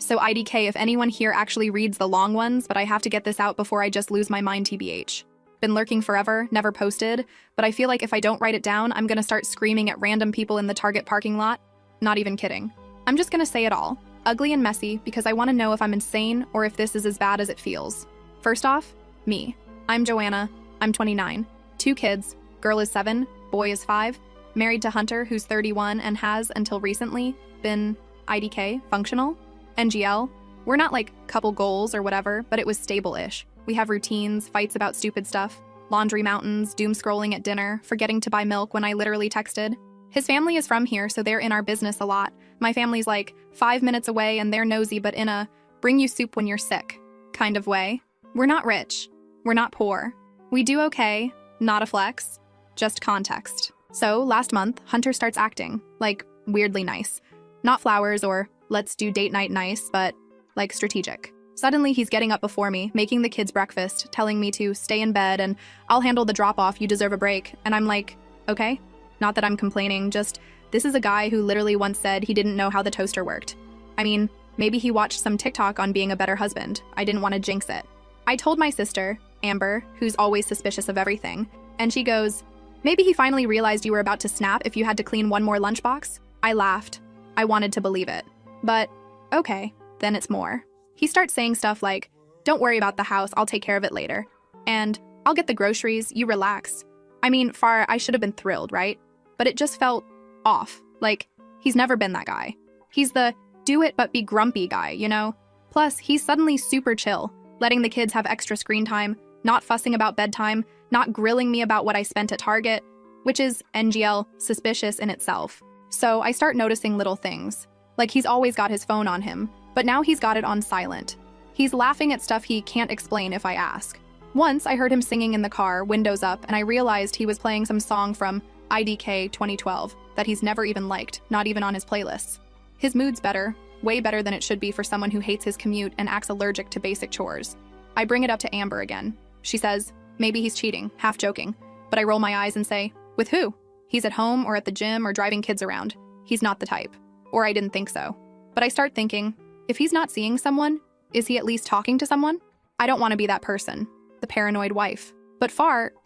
So IDK if anyone here actually reads the long ones, but I have to get this out before I just lose my mind TBH. Been lurking forever, never posted, but I feel like if I don't write it down, I'm gonna start screaming at random people in the Target parking lot. Not even kidding. I'm just gonna say it all. Ugly and messy because I wanna know if I'm insane or if this is as bad as it feels. First off, me. I'm Joanna, I'm 29. 2 kids, girl is 7, boy is 5, married to Hunter who's 31 and has, until recently, been IDK, functional. NGL, we're not like couple goals or whatever, but it was stable-ish. We have routines, fights about stupid stuff, laundry mountains, doom scrolling at dinner, forgetting to buy milk when I literally texted. His family is from here, so they're in our business a lot. My family's like 5 minutes away and they're nosy, but in a bring you soup when you're sick kind of way. We're not rich. We're not poor. We do okay, not a flex, just context. So last month, Hunter starts acting, like, weirdly nice. Not flowers or let's do date night nice, but like strategic. Suddenly he's getting up before me, making the kids breakfast, telling me to stay in bed and I'll handle the drop-off, you deserve a break. And I'm like, okay. Not that I'm complaining, just this is a guy who literally once said he didn't know how the toaster worked. I mean, maybe he watched some TikTok on being a better husband. I didn't want to jinx it. I told my sister, Amber, who's always suspicious of everything, and she goes, maybe he finally realized you were about to snap if you had to clean one more lunchbox? I laughed. I wanted to believe it. But, okay, then it's more. He starts saying stuff like, don't worry about the house, I'll take care of it later. And, I'll get the groceries, you relax. I mean, I should have been thrilled, right? But it just felt off. Like, he's never been that guy. He's the do it but be grumpy guy, you know? Plus, he's suddenly super chill, letting the kids have extra screen time, not fussing about bedtime, not grilling me about what I spent at Target, which is, NGL, suspicious in itself. So I start noticing little things. Like he's always got his phone on him, but now he's got it on silent. He's laughing at stuff he can't explain if I ask. Once I heard him singing in the car, windows up, and I realized he was playing some song from IDK 2012 that he's never even liked, not even on his playlists. His mood's better, way better than it should be for someone who hates his commute and acts allergic to basic chores. I bring it up to Amber again. She says, maybe he's cheating, half joking, but I roll my eyes and say, with who? He's at home or at the gym or driving kids around. He's not the type. Or I didn't think so. But I start thinking, if he's not seeing someone, is he at least talking to someone? I don't want to be that person, the paranoid wife. But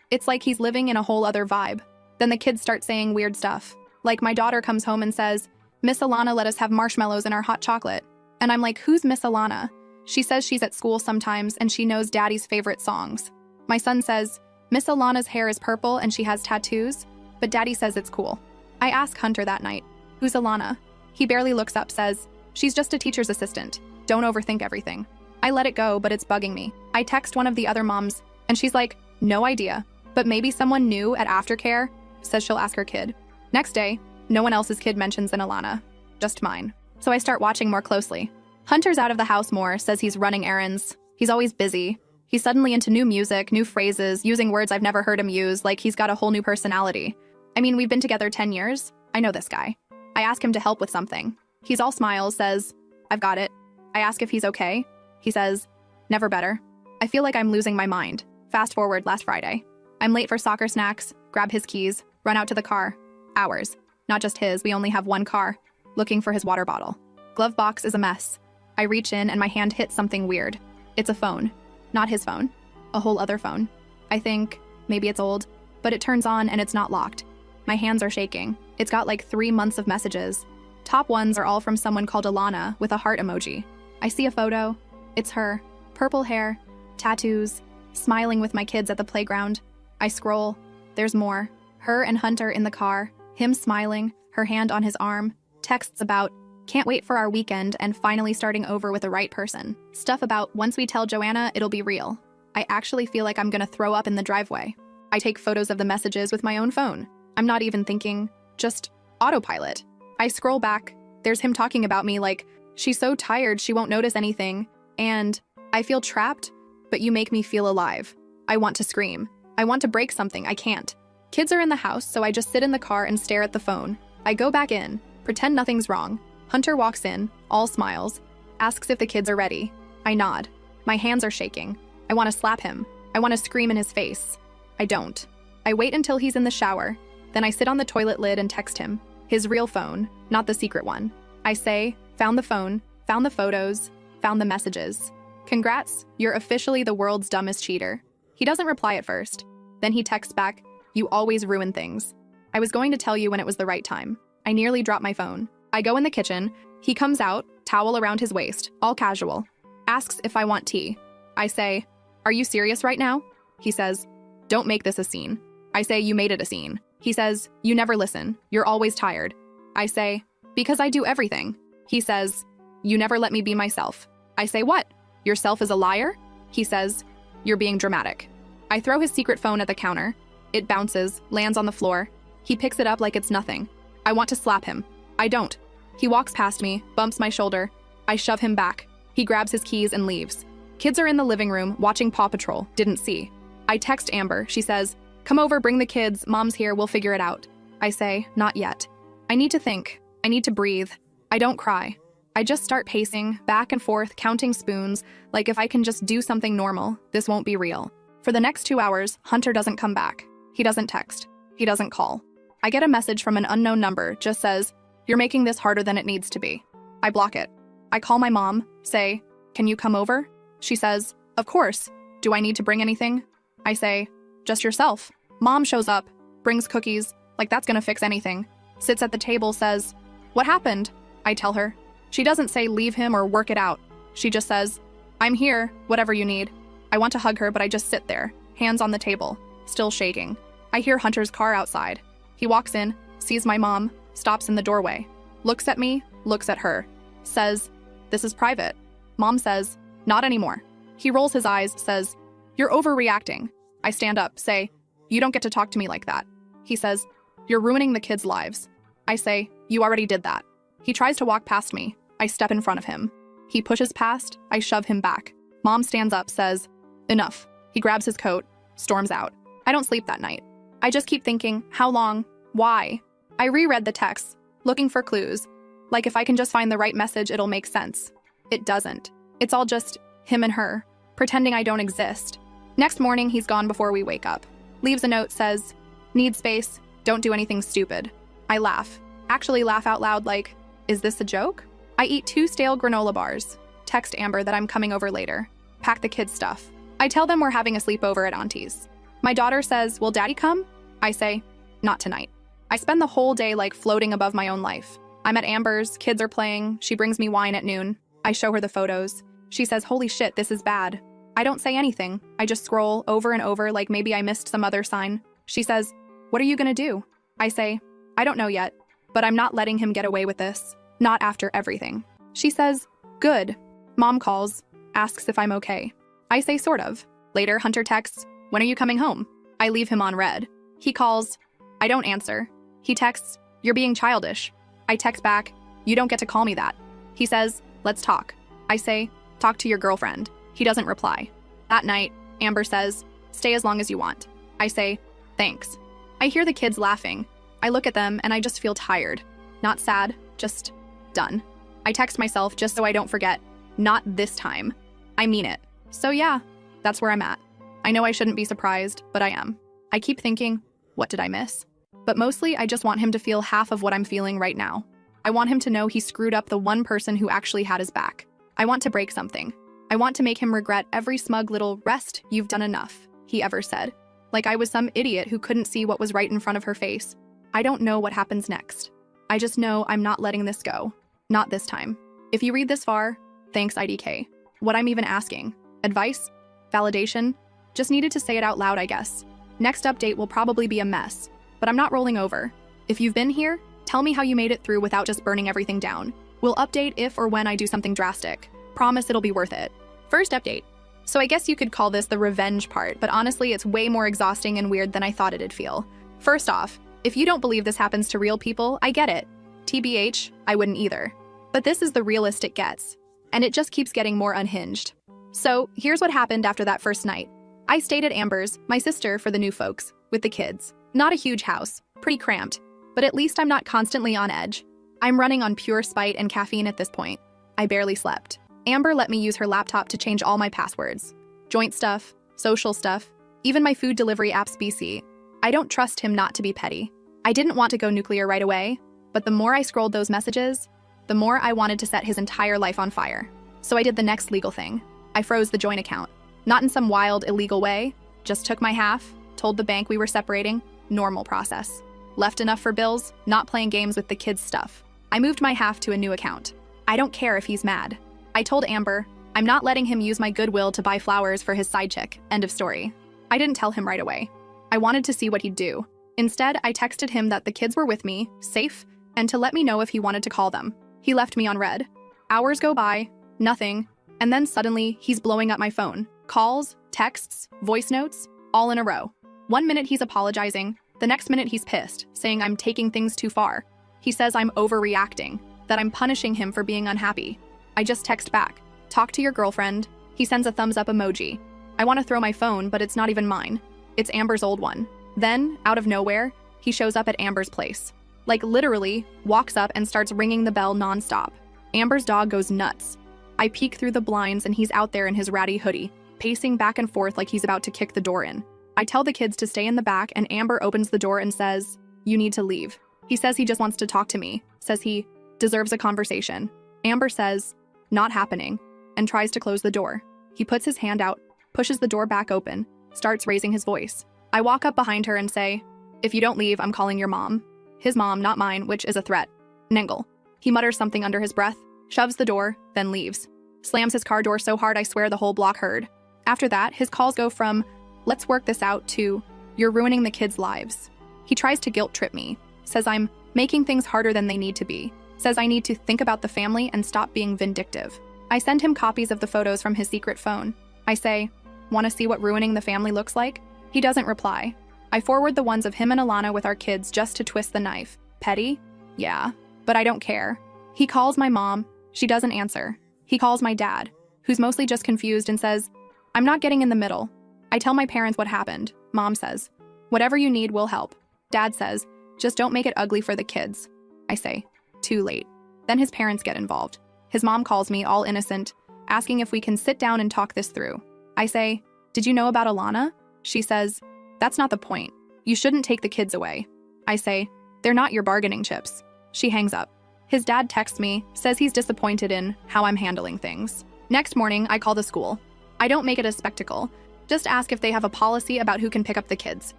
it's like he's living in a whole other vibe. Then the kids start saying weird stuff. Like my daughter comes home and says, Miss Alana let us have marshmallows in our hot chocolate. And I'm like, who's Miss Alana? She says she's at school sometimes and she knows Daddy's favorite songs. My son says, Miss Alana's hair is purple and she has tattoos, but Daddy says it's cool. I ask Hunter that night, who's Alana? He barely looks up, says, she's just a teacher's assistant. Don't overthink everything. I let it go, but it's bugging me. I text one of the other moms, and she's like, no idea, but maybe someone new at aftercare, says she'll ask her kid. Next day, no one else's kid mentions an Alana, just mine. So I start watching more closely. Hunter's out of the house more, says he's running errands. He's always busy. He's suddenly into new music, new phrases, using words I've never heard him use, like he's got a whole new personality. I mean, we've been together 10 years. I know this guy. I ask him to help with something. He's all smiles, says, I've got it. I ask if he's okay. He says, never better. I feel like I'm losing my mind. Fast forward last Friday. I'm late for soccer snacks, grab his keys, run out to the car. Ours. Not just his, we only have one car. Looking for his water bottle. Glove box is a mess. I reach in and my hand hits something weird. It's a phone. Not his phone. A whole other phone. I think, maybe it's old, but it turns on and it's not locked. My hands are shaking. It's got like 3 months of messages. Top ones are all from someone called Alana with a heart emoji. I see a photo. It's her. Purple hair, tattoos, smiling with my kids at the playground. I scroll. There's more. Her and Hunter in the car, him smiling, her hand on his arm, texts about, can't wait for our weekend and finally starting over with the right person. Stuff about, once we tell Joanna, it'll be real. I actually feel like I'm gonna throw up in the driveway. I take photos of the messages with my own phone. I'm not even thinking, just autopilot. I scroll back. There's him talking about me like, she's so tired she won't notice anything. And I feel trapped, but you make me feel alive. I want to scream. I want to break something. I can't. Kids are in the house, so I just sit in the car and stare at the phone. I go back in, pretend nothing's wrong. Hunter walks in, all smiles, asks if the kids are ready. I nod. My hands are shaking. I want to slap him. I want to scream in his face. I don't. I wait until he's in the shower. Then I sit on the toilet lid and text him. His real phone, not the secret one. I say, found the phone, Found the photos, found the messages. Congrats, you're officially the world's dumbest cheater. He doesn't reply at first. Then he texts back, you always ruin things. I was going to tell you when it was the right time. I nearly dropped my phone. I go in the kitchen. He comes out, towel around his waist, all casual. Asks if I want tea. I say, are you serious right now? He says, don't make this a scene. I say, you made it a scene. He says, you never listen. You're always tired. I say, because I do everything. He says, you never let me be myself. I say, what? Yourself is a liar? He says, you're being dramatic. I throw his secret phone at the counter. It bounces, lands on the floor. He picks it up like it's nothing. I want to slap him. I don't. He walks past me, bumps my shoulder. I shove him back. He grabs his keys and leaves. Kids are in the living room watching Paw Patrol. Didn't see. I text Amber. She says, come over, bring the kids. Mom's here. We'll figure it out. I say, not yet. I need to think. I need to breathe. I don't cry. I just start pacing, back and forth, counting spoons, like if I can just do something normal, this won't be real. For the next 2 hours, Hunter doesn't come back. He doesn't text. He doesn't call. I get a message from an unknown number, just says, you're making this harder than it needs to be. I block it. I call my mom, say, can you come over? She says, of course. Do I need to bring anything? I say, just yourself. Mom shows up, brings cookies, like that's gonna fix anything. Sits at the table, says, what happened? I tell her. She doesn't say leave him or work it out. She just says, I'm here, whatever you need. I want to hug her, but I just sit there, hands on the table, still shaking. I hear Hunter's car outside. He walks in, sees my mom, stops in the doorway, looks at me, looks at her, says, this is private. Mom says, not anymore. He rolls his eyes, says, you're overreacting. I stand up, say, you don't get to talk to me like that. He says, you're ruining the kids' lives. I say, you already did that. He tries to walk past me. I step in front of him. He pushes past. I shove him back. Mom stands up, says, enough. He grabs his coat, storms out. I don't sleep that night. I just keep thinking, how long? Why? I reread the texts, looking for clues. Like if I can just find the right message, it'll make sense. It doesn't. It's all just him and her, pretending I don't exist. Next morning, he's gone before we wake up. Leaves a note, says, need space, don't do anything stupid. I laugh. Actually laugh out loud like, is this a joke? I eat 2 stale granola bars. Text Amber that I'm coming over later. Pack the kids' stuff. I tell them we're having a sleepover at Auntie's. My daughter says, will Daddy come? I say, not tonight. I spend the whole day like floating above my own life. I'm at Amber's, kids are playing, she brings me wine at noon. I show her the photos. She says, holy shit, this is bad. I don't say anything. I just scroll over and over like maybe I missed some other sign. She says, what are you gonna do? I say, I don't know yet, but I'm not letting him get away with this. Not after everything. She says, good. Mom calls, asks if I'm okay. I say sort of. Later, Hunter texts, when are you coming home? I leave him on red. He calls. I don't answer. He texts, you're being childish. I text back, you don't get to call me that. He says, let's talk. I say, talk to your girlfriend. He doesn't reply. That night, Amber says, stay as long as you want. I say, thanks. I hear the kids laughing. I look at them and I just feel tired. Not sad, just done. I text myself just so I don't forget, not this time. I mean it. So yeah, that's where I'm at. I know I shouldn't be surprised, but I am. I keep thinking, what did I miss? But mostly, I just want him to feel half of what I'm feeling right now. I want him to know he screwed up the one person who actually had his back. I want to break something. I want to make him regret every smug little rest, you've done enough, he ever said. Like I was some idiot who couldn't see what was right in front of her face. I don't know what happens next. I just know I'm not letting this go. Not this time. If you read this far, thanks IDK. What I'm even asking? Advice? Validation? Just needed to say it out loud, I guess. Next update will probably be a mess, but I'm not rolling over. If you've been here, tell me how you made it through without just burning everything down. We'll update if or when I do something drastic. Promise it'll be worth it. First update. So I guess you could call this the revenge part, but honestly, it's way more exhausting and weird than I thought it'd feel. First off, if you don't believe this happens to real people, I get it. TBH, I wouldn't either. But this is the realest it gets. And it just keeps getting more unhinged. So here's what happened after that first night. I stayed at Amber's, my sister for the new folks, with the kids. Not a huge house, pretty cramped, but at least I'm not constantly on edge. I'm running on pure spite and caffeine at this point. I barely slept. Amber let me use her laptop to change all my passwords. Joint stuff, social stuff, even my food delivery app's BC. I don't trust him not to be petty. I didn't want to go nuclear right away, but the more I scrolled those messages, the more I wanted to set his entire life on fire. So I did the next legal thing. I froze the joint account. Not in some wild, illegal way, just took my half, told the bank we were separating, normal process. Left enough for bills, not playing games with the kids' stuff. I moved my half to a new account. I don't care if he's mad. I told Amber, I'm not letting him use my goodwill to buy flowers for his side chick, end of story. I didn't tell him right away. I wanted to see what he'd do. Instead, I texted him that the kids were with me, safe, and to let me know if he wanted to call them. He left me on red. Hours go by, nothing, and then suddenly he's blowing up my phone. Calls, texts, voice notes, all in a row. 1 minute he's apologizing, the next minute he's pissed, saying I'm taking things too far. He says I'm overreacting, that I'm punishing him for being unhappy. I just text back, talk to your girlfriend. He sends a thumbs up emoji. I want to throw my phone, but it's not even mine. It's Amber's old one. Then, out of nowhere, he shows up at Amber's place. Like literally, walks up and starts ringing the bell nonstop. Amber's dog goes nuts. I peek through the blinds and he's out there in his ratty hoodie, pacing back and forth like he's about to kick the door in. I tell the kids to stay in the back and Amber opens the door and says, "You need to leave." He says he just wants to talk to me, says he deserves a conversation. Amber says, "Not happening," and tries to close the door. He puts his hand out, pushes the door back open, starts raising his voice. I walk up behind her and say, "If you don't leave, I'm calling your mom." His mom, not mine, which is a threat. Nengle. He mutters something under his breath, shoves the door, then leaves. Slams his car door so hard I swear the whole block heard. After that, his calls go from, "Let's work this out," to, "You're ruining the kids' lives." He tries to guilt trip me, says I'm making things harder than they need to be, says I need to think about the family and stop being vindictive. I send him copies of the photos from his secret phone. I say, "Want to see what ruining the family looks like?" He doesn't reply. I forward the ones of him and Alana with our kids just to twist the knife. Petty? Yeah, but I don't care. He calls my mom. She doesn't answer. He calls my dad, who's mostly just confused and says, "I'm not getting in the middle." I tell my parents what happened. Mom says, "Whatever you need, we'll help." Dad says, "Just don't make it ugly for the kids." I say, "Too late." Then his parents get involved. His mom calls me, all innocent, asking if we can sit down and talk this through. I say, "Did you know about Alana?" She says, "That's not the point. You shouldn't take the kids away." I say, "They're not your bargaining chips." She hangs up. His dad texts me, says he's disappointed in how I'm handling things. Next morning, I call the school. I don't make it a spectacle. Just ask if they have a policy about who can pick up the kids.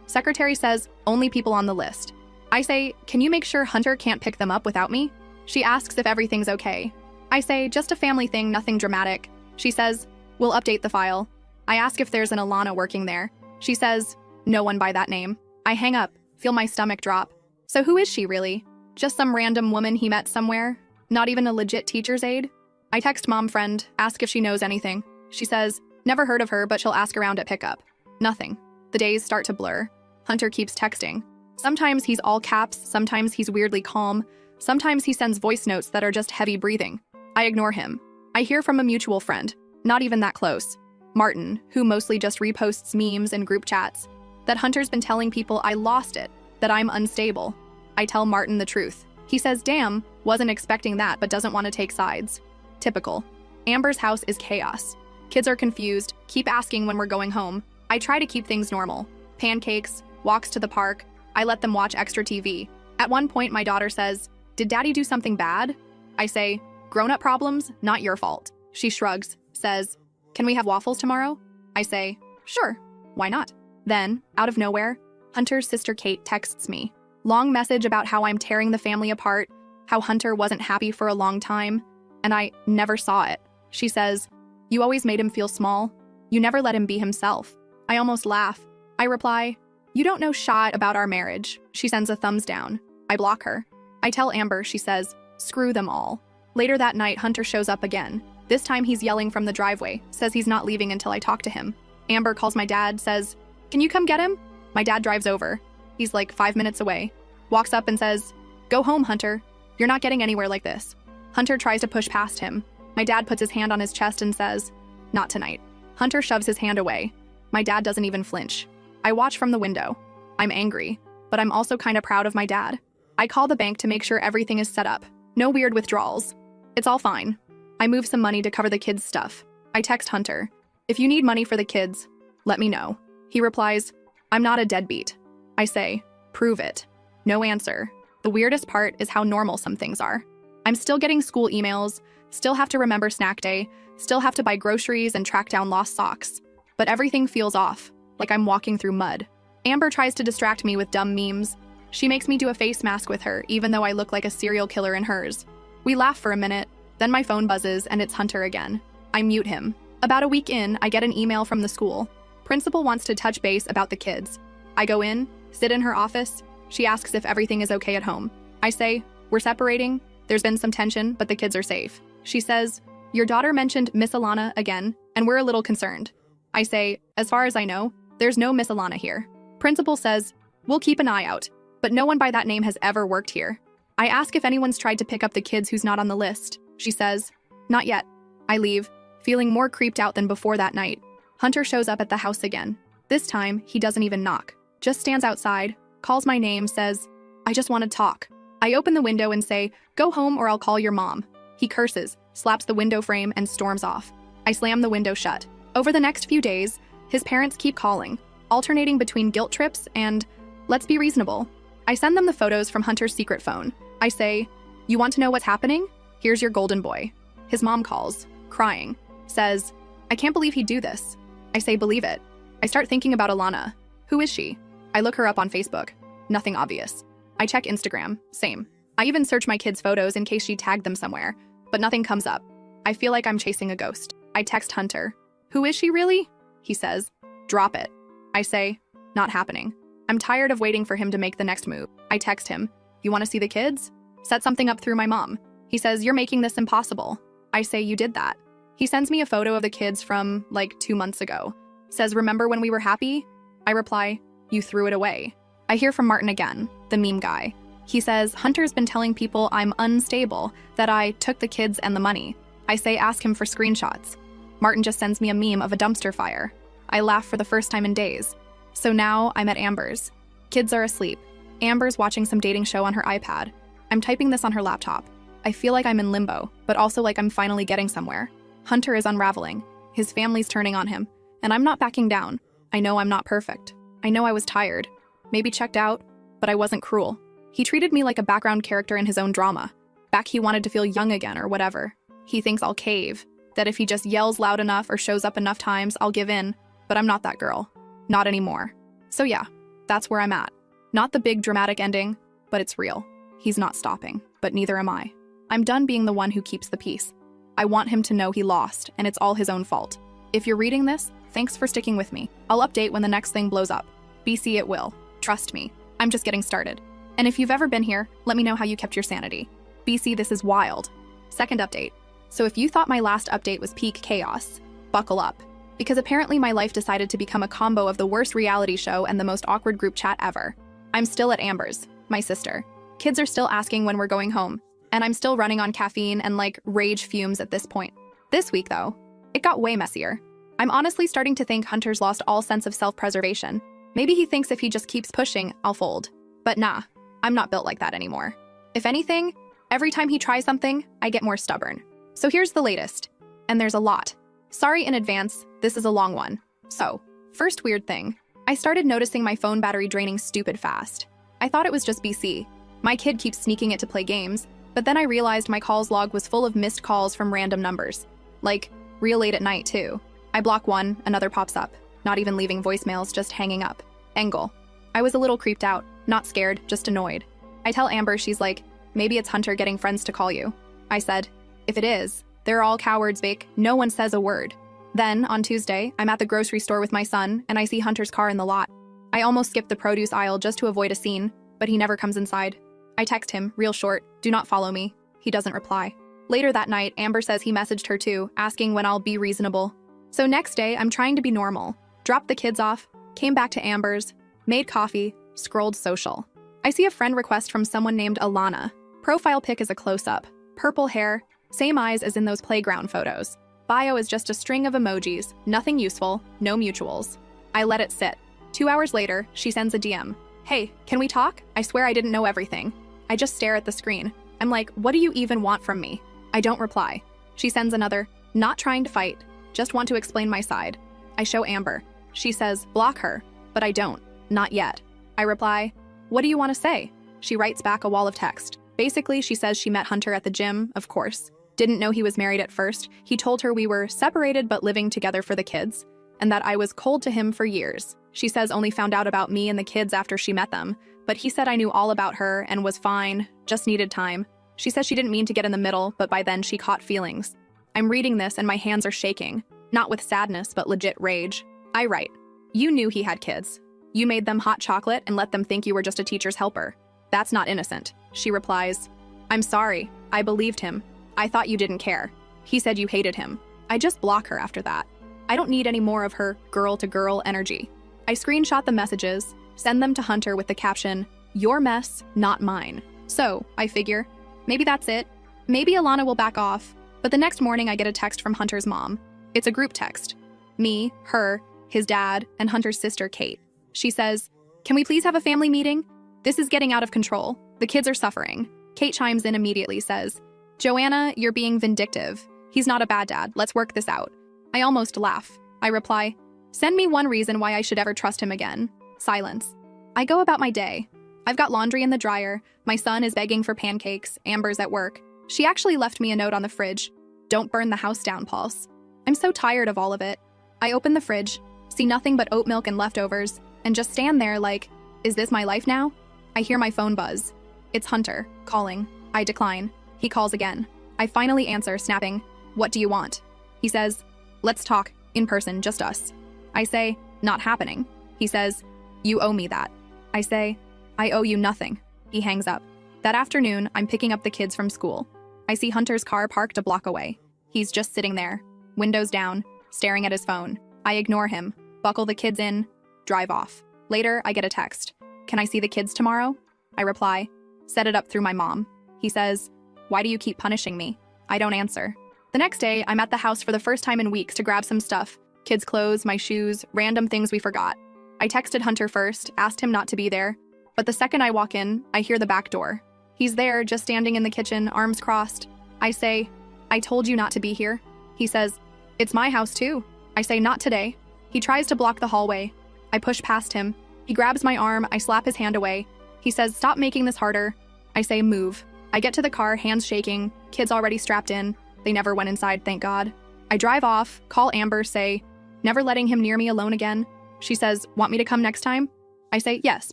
Secretary says, only people on the list. I say, "Can you make sure Hunter can't pick them up without me?" She asks if everything's okay. I say, "Just a family thing, nothing dramatic." She says, "We'll update the file." I ask if there's an Alana working there. She says, "No one by that name." I hang up, feel my stomach drop. So who is she really? Just some random woman he met somewhere? Not even a legit teacher's aide? I text mom friend, ask if she knows anything. She says, never heard of her, but she'll ask around at pickup. Nothing. The days start to blur. Hunter keeps texting. Sometimes he's all caps, sometimes he's weirdly calm, sometimes he sends voice notes that are just heavy breathing. I ignore him. I hear from a mutual friend, not even that close, Martin, who mostly just reposts memes and group chats, that Hunter's been telling people I lost it, that I'm unstable. I tell Martin the truth. He says, damn, wasn't expecting that, but doesn't want to take sides. Typical. Amber's house is chaos. Kids are confused, keep asking when we're going home. I try to keep things normal. Pancakes, walks to the park. I let them watch extra TV. At one point, my daughter says, did daddy do something bad? I say, grown-up problems, not your fault. She shrugs, says, can we have waffles tomorrow? I say, sure, why not? Then, out of nowhere, Hunter's sister Kate texts me. Long message about how I'm tearing the family apart, how Hunter wasn't happy for a long time, and I never saw it. She says, you always made him feel small. You never let him be himself. I almost laugh. I reply, you don't know shit about our marriage. She sends a thumbs down. I block her. I tell Amber, she says, screw them all. Later that night, Hunter shows up again. This time he's yelling from the driveway, says he's not leaving until I talk to him. Amber calls my dad, says, can you come get him? My dad drives over. He's like 5 minutes away. Walks up and says, go home, Hunter. You're not getting anywhere like this. Hunter tries to push past him. My dad puts his hand on his chest and says, not tonight. Hunter shoves his hand away. My dad doesn't even flinch. I watch from the window. I'm angry, but I'm also kind of proud of my dad. I call the bank to make sure everything is set up. No weird withdrawals. It's all fine. I move some money to cover the kids' stuff. I text Hunter, if you need money for the kids, let me know. He replies, I'm not a deadbeat. I say, prove it. No answer. The weirdest part is how normal some things are. I'm still getting school emails, still have to remember snack day, still have to buy groceries and track down lost socks. But everything feels off, like I'm walking through mud. Amber tries to distract me with dumb memes. She makes me do a face mask with her, even though I look like a serial killer in hers. We laugh for a minute, then my phone buzzes and it's Hunter again. I mute him. About a week in, I get an email from the school. Principal wants to touch base about the kids. I go in, sit in her office. She asks if everything is okay at home. I say, we're separating. There's been some tension, but the kids are safe. She says, your daughter mentioned Miss Alana again, and we're a little concerned. I say, as far as I know, there's no Miss Alana here. Principal says, we'll keep an eye out, but no one by that name has ever worked here. I ask if anyone's tried to pick up the kids who's not on the list. She says, not yet. I leave, feeling more creeped out than before that night. Hunter shows up at the house again. This time, he doesn't even knock. Just stands outside, calls my name, says, I just want to talk. I open the window and say, go home or I'll call your mom. He curses, slaps the window frame, and storms off. I slam the window shut. Over the next few days, his parents keep calling, alternating between guilt trips and, let's be reasonable. I send them the photos from Hunter's secret phone. I say, you want to know what's happening? Here's your golden boy. His mom calls, crying, says, I can't believe he'd do this. I say, believe it. I start thinking about Alana. Who is she? I look her up on Facebook. Nothing obvious. I check Instagram. Same. I even search my kids' photos in case she tagged them somewhere, but nothing comes up. I feel like I'm chasing a ghost. I text Hunter. Who is she really? He says, drop it. I say, not happening. I'm tired of waiting for him to make the next move. I text him, you want to see the kids? Set something up through my mom. He says, you're making this impossible. I say, you did that. He sends me a photo of the kids from, like, 2 months ago. Says, remember when we were happy? I reply, you threw it away. I hear from Martin again, the meme guy. He says, Hunter's been telling people I'm unstable, that I took the kids and the money. I say, ask him for screenshots. Martin just sends me a meme of a dumpster fire. I laugh for the first time in days. So now I'm at Amber's. Kids are asleep. Amber's watching some dating show on her iPad. I'm typing this on her laptop. I feel like I'm in limbo, but also like I'm finally getting somewhere. Hunter is unraveling. His family's turning on him. And I'm not backing down. I know I'm not perfect. I know I was tired. Maybe checked out, but I wasn't cruel. He treated me like a background character in his own drama. Back he wanted to feel young again or whatever. He thinks I'll cave. That if he just yells loud enough or shows up enough times, I'll give in. But I'm not that girl. Not anymore. So yeah, that's where I'm at. Not the big dramatic ending, but it's real. He's not stopping, but neither am I. I'm done being the one who keeps the peace. I want him to know he lost, and it's all his own fault. If you're reading this, thanks for sticking with me. I'll update when the next thing blows up. BC it will. Trust me. I'm just getting started. And if you've ever been here, let me know how you kept your sanity. BC, this is wild. Second update. So if you thought my last update was peak chaos, buckle up. Because apparently my life decided to become a combo of the worst reality show and the most awkward group chat ever. I'm still at Amber's, my sister. Kids are still asking when we're going home. And I'm still running on caffeine and like rage fumes at this point. This week though, it got way messier. I'm honestly starting to think Hunter's lost all sense of self-preservation. Maybe he thinks if he just keeps pushing, I'll fold. But nah, I'm not built like that anymore. If anything, every time he tries something, I get more stubborn. So here's the latest. And there's a lot. Sorry in advance, this is a long one. So, first weird thing. I started noticing my phone battery draining stupid fast. I thought it was just BC. My kid keeps sneaking it to play games, but then I realized my calls log was full of missed calls from random numbers. Like, real late at night too. I block one, another pops up. Not even leaving voicemails, just hanging up. Angle. I was a little creeped out, not scared, just annoyed. I tell Amber, she's like, maybe it's Hunter getting friends to call you. I said, if it is, they're all cowards, Bake. No one says a word. Then, on Tuesday, I'm at the grocery store with my son, and I see Hunter's car in the lot. I almost skip the produce aisle just to avoid a scene, but he never comes inside. I text him, real short, do not follow me. He doesn't reply. Later that night, Amber says he messaged her too, asking when I'll be reasonable. So next day, I'm trying to be normal. Dropped the kids off, came back to Amber's, made coffee, scrolled social. I see a friend request from someone named Alana. Profile pic is a close-up. Purple hair, same eyes as in those playground photos. Bio is just a string of emojis, nothing useful, no mutuals. I let it sit. 2 hours later, she sends a DM. Hey, can we talk? I swear I didn't know everything. I just stare at the screen. I'm like, what do you even want from me? I don't reply. She sends another, not trying to fight, just want to explain my side. I show Amber. She says, block her, but I don't, not yet. I reply, what do you want to say? She writes back a wall of text. Basically, she says she met Hunter at the gym, of course. Didn't know he was married at first. He told her we were separated but living together for the kids, and that I was cold to him for years. She says only found out about me and the kids after she met them, but he said I knew all about her and was fine, just needed time. She says she didn't mean to get in the middle, but by then she caught feelings. I'm reading this and my hands are shaking, not with sadness, but legit rage. I write, "You knew he had kids. You made them hot chocolate and let them think you were just a teacher's helper. That's not innocent." She replies, "I'm sorry. I believed him. I thought you didn't care. He said you hated him." I just block her after that. I don't need any more of her girl-to-girl energy. I screenshot the messages, send them to Hunter with the caption, "Your mess, not mine." So, I figure, maybe that's it. Maybe Alana will back off. But the next morning I get a text from Hunter's mom. It's a group text. Me, her, his dad, and Hunter's sister, Kate. She says, "Can we please have a family meeting? This is getting out of control. The kids are suffering." Kate chimes in immediately, says, "Joanna, you're being vindictive. He's not a bad dad. Let's work this out." I almost laugh. I reply, "Send me one reason why I should ever trust him again." Silence. I go about my day. I've got laundry in the dryer. My son is begging for pancakes. Amber's at work. She actually left me a note on the fridge. "Don't burn the house down, Pulse." I'm so tired of all of it. I open the fridge, see nothing but oat milk and leftovers, and just stand there like, is this my life now? I hear my phone buzz. It's Hunter, calling. I decline. He calls again. I finally answer, snapping, "What do you want?" He says, "Let's talk, in person, just us." I say, "Not happening." He says, "You owe me that." I say, "I owe you nothing." He hangs up. That afternoon, I'm picking up the kids from school. I see Hunter's car parked a block away. He's just sitting there, windows down, staring at his phone. I ignore him, buckle the kids in, drive off. Later, I get a text. "Can I see the kids tomorrow?" I reply, "Set it up through my mom." He says, "Why do you keep punishing me?" I don't answer. The next day, I'm at the house for the first time in weeks to grab some stuff. Kids' clothes, my shoes, random things we forgot. I texted Hunter first, asked him not to be there, but the second I walk in, I hear the back door. He's there, just standing in the kitchen, arms crossed. I say, "I told you not to be here." He says, "It's my house too." I say, "Not today." He tries to block the hallway. I push past him. He grabs my arm, I slap his hand away. He says, "Stop making this harder." I say, "Move." I get to the car, hands shaking, kids already strapped in. They never went inside, thank God. I drive off, call Amber, say, "Never letting him near me alone again." She says, "Want me to come next time?" I say, "Yes,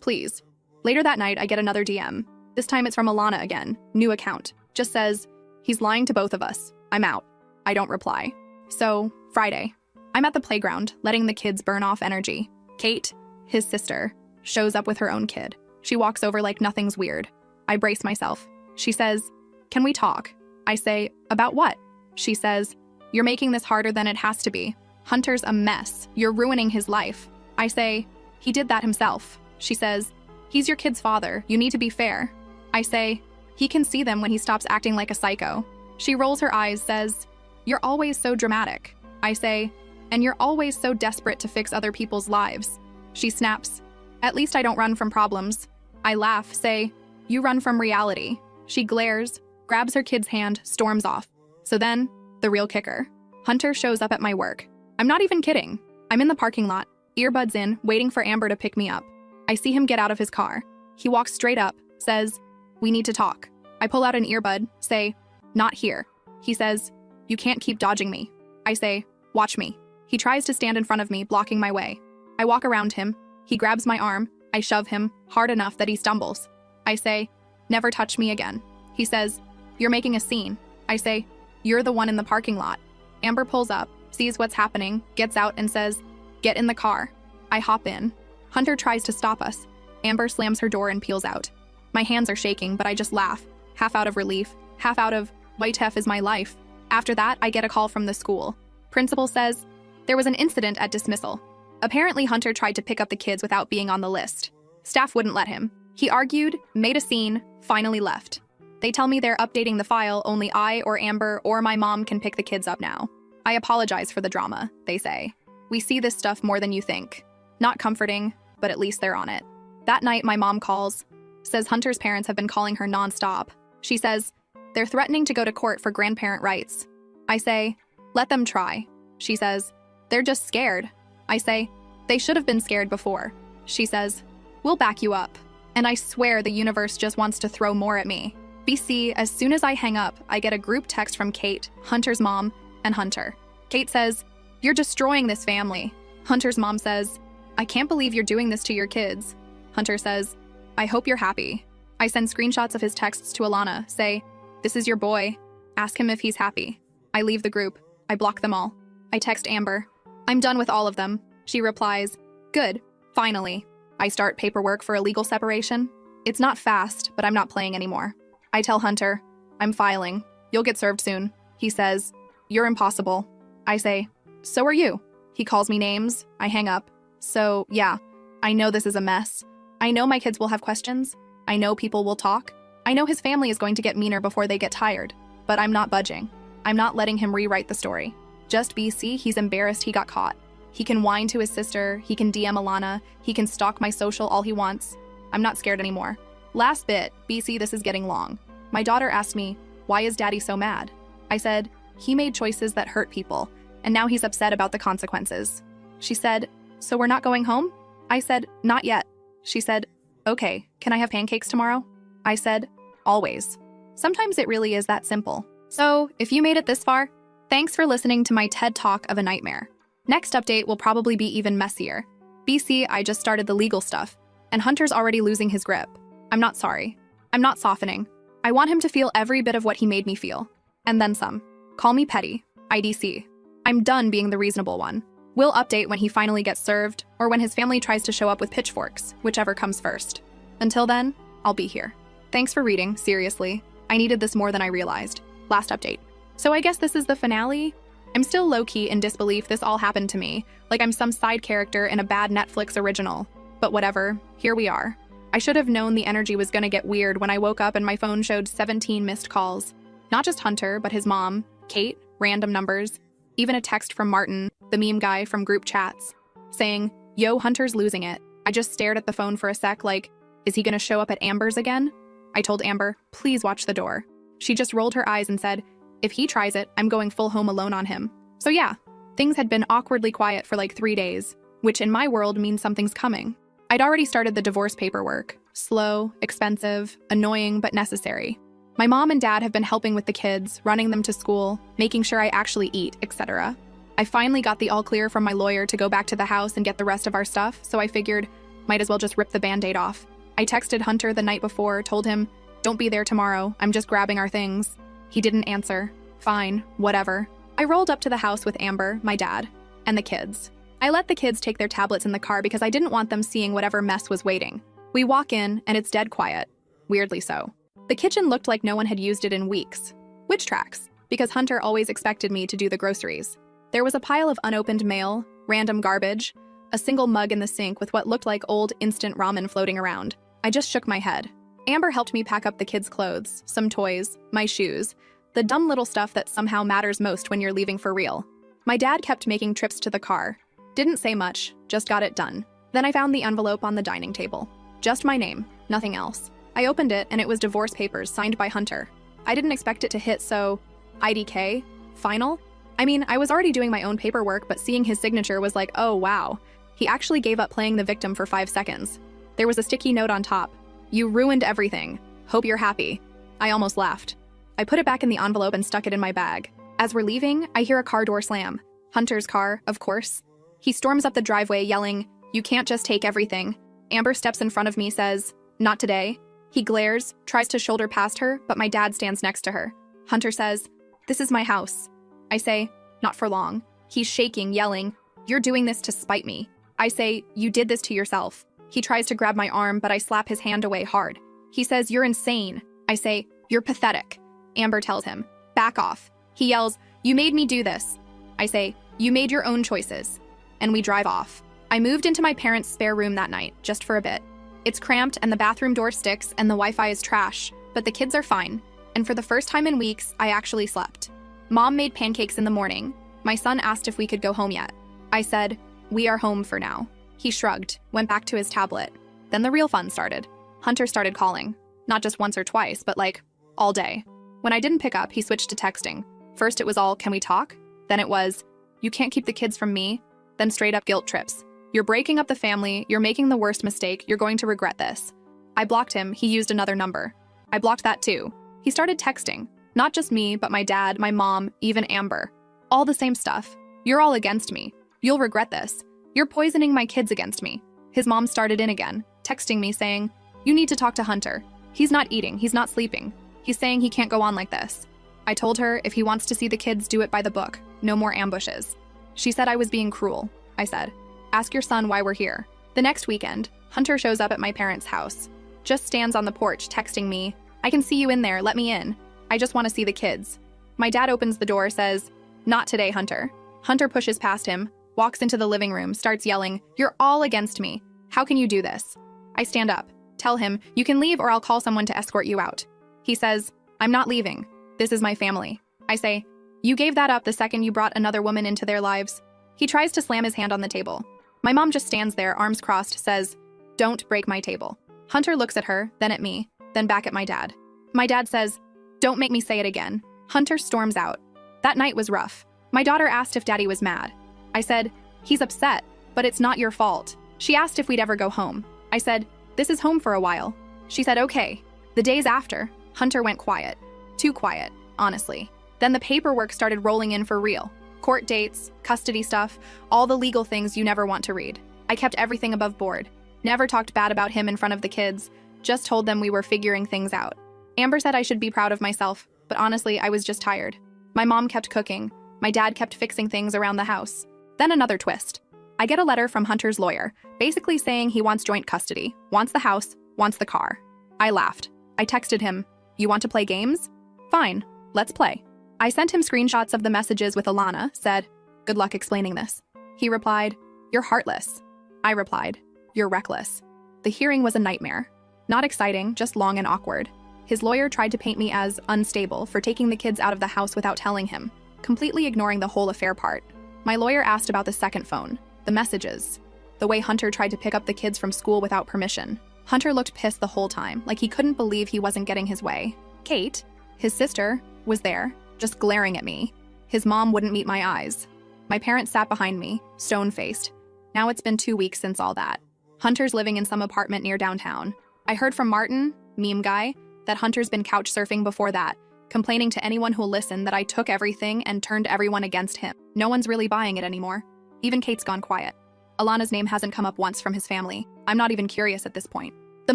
please." Later that night, I get another DM. This time it's from Alana again, new account. Just says, "He's lying to both of us. I'm out." I don't reply. So, Friday. I'm at the playground, letting the kids burn off energy. Kate, his sister, shows up with her own kid. She walks over like nothing's weird. I brace myself. She says, "Can we talk?" I say, "About what?" She says, "You're making this harder than it has to be. Hunter's a mess. You're ruining his life." I say, "He did that himself." She says, "He's your kid's father. You need to be fair." I say, "He can see them when he stops acting like a psycho." She rolls her eyes, says, "You're always so dramatic." I say, "And you're always so desperate to fix other people's lives." She snaps, "At least I don't run from problems." I laugh, say, "You run from reality." She glares, grabs her kid's hand, storms off. So then, the real kicker. Hunter shows up at my work. I'm not even kidding. I'm in the parking lot, earbuds in, waiting for Amber to pick me up. I see him get out of his car. He walks straight up, says, "We need to talk." I pull out an earbud, say, "Not here." He says, "You can't keep dodging me." I say, "Watch me." He tries to stand in front of me, blocking my way. I walk around him. He grabs my arm. I shove him, hard enough that he stumbles. I say, "Never touch me again." He says, "You're making a scene." I say, "You're the one in the parking lot." Amber pulls up, sees what's happening, gets out and says, "Get in the car." I hop in. Hunter tries to stop us. Amber slams her door and peels out. My hands are shaking, but I just laugh, half out of relief, half out of, "Whitef is my life." After that, I get a call from the school. Principal says, there was an incident at dismissal. Apparently, Hunter tried to pick up the kids without being on the list. Staff wouldn't let him. He argued, made a scene, finally left. They tell me they're updating the file, only I or Amber or my mom can pick the kids up now. I apologize for the drama, they say. We see this stuff more than you think. Not comforting, but at least they're on it. That night, my mom calls, says Hunter's parents have been calling her nonstop. She says, they're threatening to go to court for grandparent rights. I say, let them try. She says, they're just scared. I say, they should have been scared before. She says, we'll back you up. And I swear the universe just wants to throw more at me. BC, as soon as I hang up, I get a group text from Kate, Hunter's mom, and Hunter. Kate says, "You're destroying this family." Hunter's mom says, "I can't believe you're doing this to your kids." Hunter says, "I hope you're happy." I send screenshots of his texts to Alana, say, "This is your boy. Ask him if he's happy." I leave the group. I block them all. I text Amber. "I'm done with all of them." She replies, "Good, finally." I start paperwork for a legal separation. It's not fast, but I'm not playing anymore. I tell Hunter, "I'm filing. You'll get served soon." He says, "You're impossible." I say, "So are you." He calls me names. I hang up. So, yeah, I know this is a mess. I know my kids will have questions. I know people will talk. I know his family is going to get meaner before they get tired. But I'm not budging. I'm not letting him rewrite the story. Just BC, he's embarrassed he got caught. He can whine to his sister. He can DM Alana. He can stalk my social all he wants. I'm not scared anymore. Last bit, BC, this is getting long. My daughter asked me, "Why is daddy so mad?" I said, "He made choices that hurt people, and now he's upset about the consequences." She said, "So we're not going home?" I said, "Not yet." She said, "Okay, can I have pancakes tomorrow?" I said, "Always." Sometimes it really is that simple. So, if you made it this far, thanks for listening to my TED Talk of a nightmare. Next update will probably be even messier. BC, I just started the legal stuff, and Hunter's already losing his grip. I'm not sorry. I'm not softening. I want him to feel every bit of what he made me feel. And then some. Call me petty. IDC. I'm done being the reasonable one. We'll update when he finally gets served, or when his family tries to show up with pitchforks, whichever comes first. Until then, I'll be here. Thanks for reading, seriously. I needed this more than I realized. Last update. So I guess this is the finale? I'm still low-key in disbelief this all happened to me, like I'm some side character in a bad Netflix original. But whatever, here we are. I should have known the energy was gonna get weird when I woke up and my phone showed 17 missed calls. Not just Hunter, but his mom, Kate, random numbers, even a text from Martin, the meme guy from group chats, saying, "Yo, Hunter's losing it." I just stared at the phone for a sec like, is he gonna show up at Amber's again? I told Amber, "Please watch the door." She just rolled her eyes and said, "If he tries it, I'm going full home alone on him." So yeah, things had been awkwardly quiet for like 3 days, which in my world means something's coming. I'd already started the divorce paperwork. Slow, expensive, annoying, but necessary. My mom and dad have been helping with the kids, running them to school, making sure I actually eat, etc. I finally got the all clear from my lawyer to go back to the house and get the rest of our stuff, so I figured, might as well just rip the band-aid off. I texted Hunter the night before, told him, "Don't be there tomorrow, I'm just grabbing our things." He didn't answer. Fine, whatever. I rolled up to the house with Amber, my dad, and the kids. I let the kids take their tablets in the car because I didn't want them seeing whatever mess was waiting. We walk in, and it's dead quiet. Weirdly so. The kitchen looked like no one had used it in weeks. Which tracks, because Hunter always expected me to do the groceries. There was a pile of unopened mail, random garbage, a single mug in the sink with what looked like old instant ramen floating around. I just shook my head. Amber helped me pack up the kids' clothes, some toys, my shoes, the dumb little stuff that somehow matters most when you're leaving for real. My dad kept making trips to the car. Didn't say much, just got it done. Then I found the envelope on the dining table. Just my name, nothing else. I opened it and it was divorce papers signed by Hunter. I didn't expect it to hit so... IDK? Final? I mean, I was already doing my own paperwork, but seeing his signature was like, oh wow. He actually gave up playing the victim for 5 seconds. There was a sticky note on top. "You ruined everything. Hope you're happy." I almost laughed. I put it back in the envelope and stuck it in my bag. As we're leaving, I hear a car door slam. Hunter's car, of course. He storms up the driveway yelling, "You can't just take everything." Amber steps in front of me, says, "Not today." He glares, tries to shoulder past her, but my dad stands next to her. Hunter says, "This is my house." I say, "Not for long." He's shaking, yelling, "You're doing this to spite me." I say, "You did this to yourself." He tries to grab my arm, but I slap his hand away hard. He says, "You're insane." I say, "You're pathetic." Amber tells him, "Back off." He yells, "You made me do this." I say, "You made your own choices." And we drive off. I moved into my parents' spare room that night, just for a bit. It's cramped and the bathroom door sticks and the Wi-Fi is trash, but the kids are fine. And for the first time in weeks, I actually slept. Mom made pancakes in the morning. My son asked if we could go home yet. I said, "We are home for now." He shrugged, went back to his tablet. Then the real fun started. Hunter started calling. Not just once or twice, but like, all day. When I didn't pick up, he switched to texting. First it was all, "Can we talk?" Then it was, "You can't keep the kids from me." Then straight up guilt trips. "You're breaking up the family, you're making the worst mistake, you're going to regret this." I blocked him, he used another number. I blocked that too. He started texting. Not just me, but my dad, my mom, even Amber. All the same stuff. You're all against me. You'll regret this. You're poisoning my kids against me. His mom started in again, texting me saying, you need to talk to Hunter. He's not eating, he's not sleeping. He's saying he can't go on like this. I told her if he wants to see the kids, do it by the book. No more ambushes. She said I was being cruel. I said, ask your son why we're here. The next weekend, Hunter shows up at my parents' house. Just stands on the porch texting me, I can see you in there, let me in. I just want to see the kids. My dad opens the door, says, not today, Hunter. Hunter pushes past him, walks into the living room, starts yelling, you're all against me. How can you do this? I stand up, tell him, you can leave or I'll call someone to escort you out. He says, I'm not leaving. This is my family. I say, you gave that up the second you brought another woman into their lives. He tries to slam his hand on the table. My mom just stands there, arms crossed, says, don't break my table. Hunter looks at her, then at me, then back at my dad. My dad says, don't make me say it again. Hunter storms out. That night was rough. My daughter asked if daddy was mad. I said, he's upset, but it's not your fault. She asked if we'd ever go home. I said, this is home for a while. She said, okay. The days after, Hunter went quiet. Too quiet, honestly. Then the paperwork started rolling in for real. Court dates, custody stuff, all the legal things you never want to read. I kept everything above board. Never talked bad about him in front of the kids. Just told them we were figuring things out. Amber said I should be proud of myself, but honestly, I was just tired. My mom kept cooking. My dad kept fixing things around the house. Then another twist. I get a letter from Hunter's lawyer, basically saying he wants joint custody, wants the house, wants the car. I laughed. I texted him, you want to play games? Fine, let's play. I sent him screenshots of the messages with Alana, said, good luck explaining this. He replied, you're heartless. I replied, you're reckless. The hearing was a nightmare. Not exciting, just long and awkward. His lawyer tried to paint me as unstable for taking the kids out of the house without telling him, completely ignoring the whole affair part. My lawyer asked about the second phone, the messages, the way Hunter tried to pick up the kids from school without permission. Hunter looked pissed the whole time, like he couldn't believe he wasn't getting his way. Kate, his sister, was there, just glaring at me. His mom wouldn't meet my eyes. My parents sat behind me, stone-faced. Now it's been 2 weeks since all that. Hunter's living in some apartment near downtown. I heard from Martin, meme guy, that Hunter's been couch surfing before that, complaining to anyone who'll listen that I took everything and turned everyone against him. No one's really buying it anymore. Even Kate's gone quiet. Alana's name hasn't come up once from his family. I'm not even curious at this point. The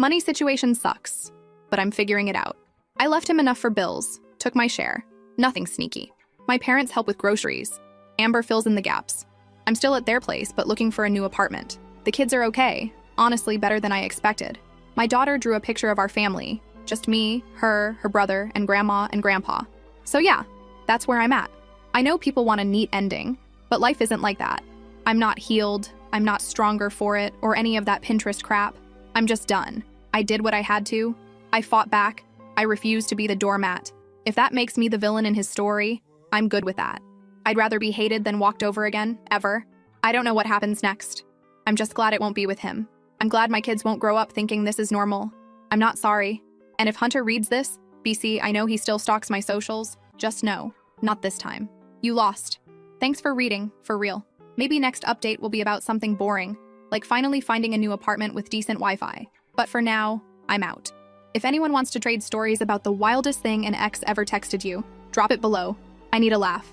money situation sucks, but I'm figuring it out. I left him enough for bills, took my share. Nothing sneaky. My parents help with groceries. Amber fills in the gaps. I'm still at their place, but looking for a new apartment. The kids are okay, honestly better than I expected. My daughter drew a picture of our family, just me, her brother, and grandma and grandpa. So yeah, that's where I'm at. I know people want a neat ending, but life isn't like that. I'm not healed, I'm not stronger for it, or any of that Pinterest crap. I'm just done. I did what I had to. I fought back. I refused to be the doormat. If that makes me the villain in his story, I'm good with that. I'd rather be hated than walked over again, ever. I don't know what happens next. I'm just glad it won't be with him. I'm glad my kids won't grow up thinking this is normal. I'm not sorry. And if Hunter reads this, BC, I know he still stalks my socials. Just know, not this time. You lost. Thanks for reading, for real. Maybe next update will be about something boring, like finally finding a new apartment with decent Wi-Fi. But for now, I'm out. If anyone wants to trade stories about the wildest thing an ex ever texted you, drop it below. I need a laugh.